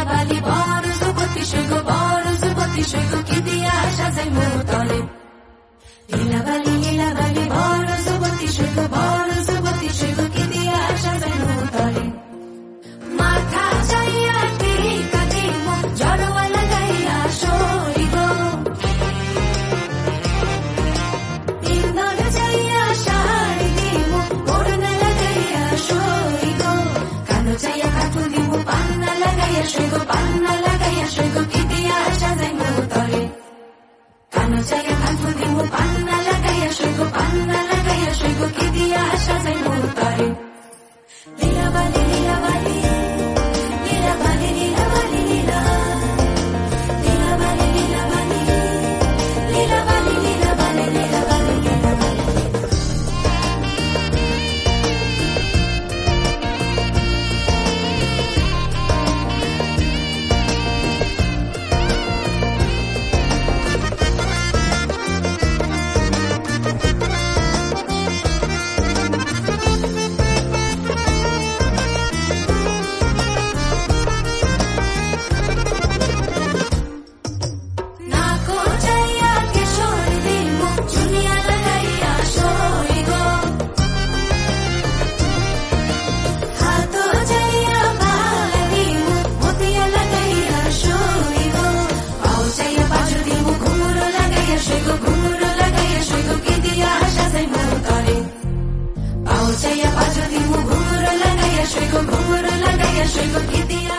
बाली बड़ जुबती सैगो बड़ जुबती सैगो की दिया साजाई मोतले लीला बाली बड़ जुबती सैगो बड़ जुबती सैगो की दिया साजाई मोतले माथा जाइया टीका दिमो जड़वा लगाइया शोइगो इंदर जाइया शाड़ी दिमो ओढ़ना लगाइया शोइगो कानो जाइया काठू दिमो पान्ना लगाइया शोइगो की दिया साजाई मोतले कानो जाइया काठू दिमो पान्ना लगाइया शोइगो की दिया साजाई मोतले लीला बाली लीला बाली लीला बाली लीला बाली लीला लीला बाली लीला बाली लीला बाली लीला बाली लीला बाली लीला बाली नाको जाइया किशोर दिमो चुनिया लगाइया शोइगो हाथो जाइया बाल दिमो मोतिया लगाइया शोइगो पाउ जाइया बाजु दिमो घुंघरू लगाइया शोइगो की दिया साजाई मोतले पाउ जाइया बाजु दिमो घुंघरू लगाइया शोइगो की दिया